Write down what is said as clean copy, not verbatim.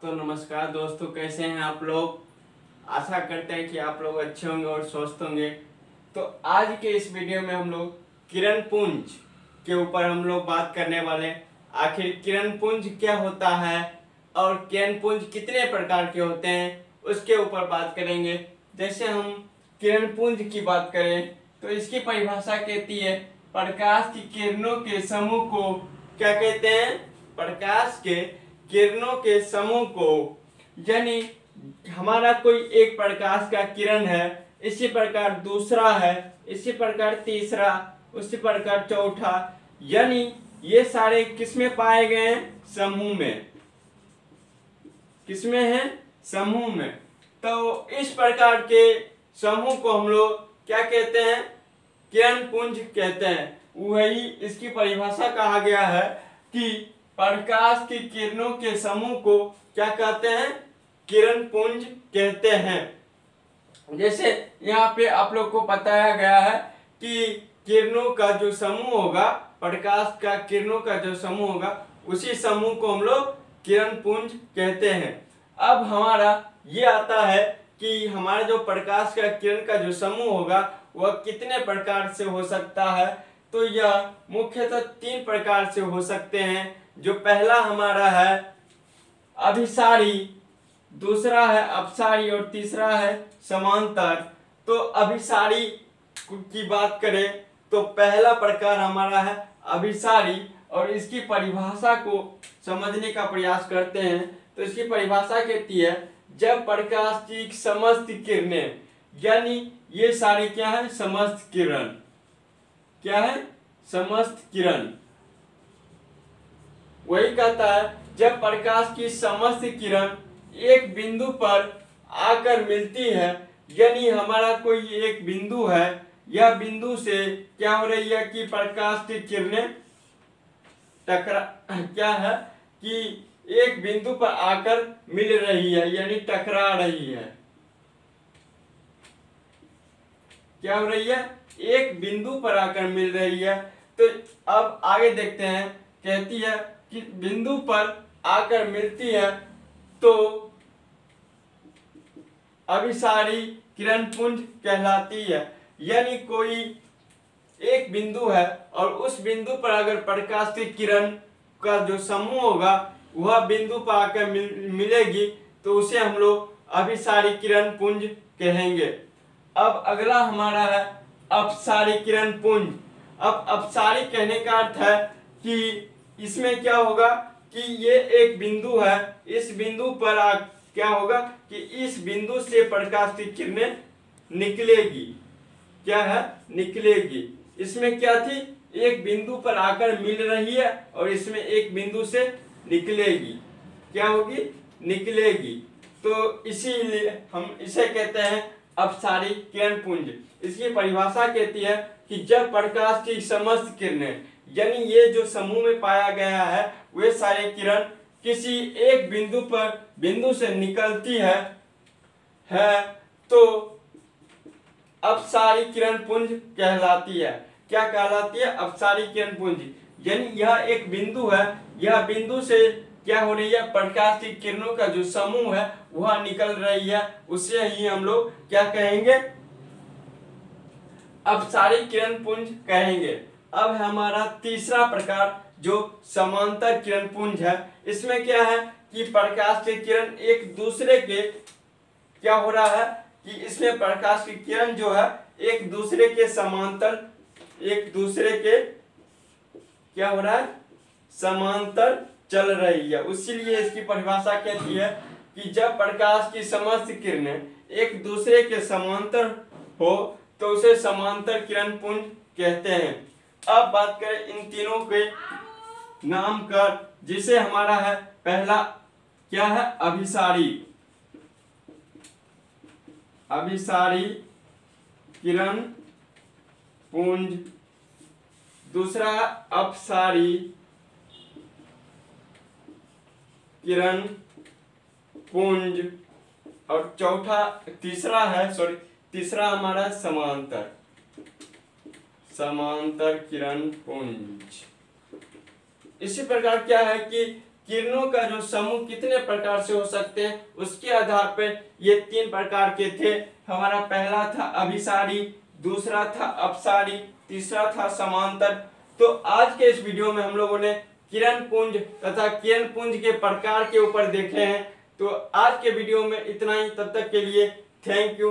तो नमस्कार दोस्तों, कैसे हैं आप लोग। आशा करते हैं कि आप लोग अच्छे होंगे और स्वस्थ होंगे। तो आज के इस वीडियो में हम लोग किरण पुंज के ऊपर हम लोग बात करने वाले हैं। आखिर किरण पुंज क्या होता है और किरण पुंज कितने प्रकार के होते हैं उसके ऊपर बात करेंगे। जैसे हम किरण पुंज की बात करें तो इसकी परिभाषा कहती है प्रकाश की किरणों के समूह को क्या कहते हैं, प्रकाश के किरणों के समूह को। यानी हमारा कोई एक प्रकाश का किरण है, इसी प्रकार दूसरा है, इसी प्रकार तीसरा, उसी प्रकार चौथा, यानी ये सारे किसमें पाए गए हैं, समूह में। किसमें है, समूह में। तो इस प्रकार के समूह को हम लोग क्या कहते हैं, किरण पुंज कहते हैं। वही इसकी परिभाषा कहा गया है कि प्रकाश की किरणों के समूह को क्या कहते हैं, किरण पुंज कहते हैं। जैसे यहाँ पे आप लोग को बताया गया है कि किरणों का जो समूह होगा, प्रकाश का किरणों का जो समूह होगा, उसी समूह को हम लोग किरण पुंज कहते हैं। अब हमारा ये आता है कि हमारे जो प्रकाश का किरण का जो समूह होगा वह कितने प्रकार से हो सकता है। तो यह मुख्यतः 3 प्रकार से हो सकते हैं। जो पहला हमारा है अभिसारी, दूसरा है अपसारी और तीसरा है समांतर। तो अभिसारी की बात करें तो पहला प्रकार हमारा है अभिसारी, और इसकी परिभाषा को समझने का प्रयास करते हैं। तो इसकी परिभाषा कहती है जब प्रकाश की समस्त किरणें, यानी ये सारी क्या है, समस्त किरण, क्या है, समस्त किरण। वही कहता है जब प्रकाश की समस्त किरण एक बिंदु पर आकर मिलती है, यानी हमारा कोई एक बिंदु है, यह बिंदु से क्या हो रही है कि प्रकाश की किरणें टकरा, क्या है कि एक बिंदु पर आकर मिल रही है, यानी टकरा रही है। क्या हो रही है, एक बिंदु पर आकर मिल रही है। तो अब आगे देखते हैं, कहती है कि बिंदु पर आकर मिलती है तो अभिसारी किरण पुंज कहलाती है। यानी कोई एक बिंदु है और उस बिंदु पर अगर प्रकाश की किरण का जो समूह होगा वह बिंदु पर आकर मिलेगी तो उसे हम लोग अभिसारी किरण पुंज कहेंगे। अब अगला हमारा है अपसारी किरण पुंज। अब अपसारी कहने का अर्थ है कि इसमें क्या होगा कि ये एक बिंदु है, इस बिंदु पर क्या होगा कि इस बिंदु से प्रकाश की किरणें निकलेगी, क्या है, निकलेगी। इसमें क्या थी, एक बिंदु पर आकर मिल रही है और इसमें एक बिंदु से निकलेगी, क्या होगी, निकलेगी। तो इसीलिए हम इसे कहते हैं अपसारी किरण पुंज। इसकी परिभाषा कहती है कि जब प्रकाश की समस्त किरणें, यानी ये जो समूह में पाया गया है वे सारे किरण किसी एक बिंदु से निकलती है तो अपसारी किरण पुंज कहलाती है। क्या कहलाती है, अपसारी किरण पुंज। यानी यह एक बिंदु है, यह बिंदु से क्या हो रही है, प्रकाश की किरणों का जो समूह है वह निकल रही है, उसे ही हम लोग क्या कहेंगे, अपसारी किरण पुंज कहेंगे। अब हमारा तीसरा प्रकार जो समांतर किरण पुंज है। इसमें क्या है कि प्रकाश के किरण एक दूसरे के क्या हो रहा है कि इसमें प्रकाश की किरण जो है एक दूसरे के समांतर, एक दूसरे के क्या हो रहा है, समांतर चल रही है। इसीलिए इसकी परिभाषा कहती है कि जब प्रकाश की समस्त किरणें एक दूसरे के समांतर हो तो उसे समांतर किरण पुंज कहते हैं। अब बात करें इन तीनों के नाम का, जिसे हमारा है पहला क्या है, अभिसारी, अभिसारी किरण पुंज। दूसरा अपसारी किरण पुंज, और तीसरा हमारा समांतर किरण पुंज। इसी प्रकार क्या है कि किरणों का जो समूह कितने प्रकार से हो सकते हैं, उसके आधार पर ये 3 प्रकार के थे। हमारा पहला था अभिसारी, दूसरा था अपसारी, तीसरा था समांतर। तो आज के इस वीडियो में हम लोगों ने किरण पुंज तथा किरण पुंज के प्रकार के ऊपर देखे हैं। तो आज के वीडियो में इतना ही, तब तक के लिए थैंक यू।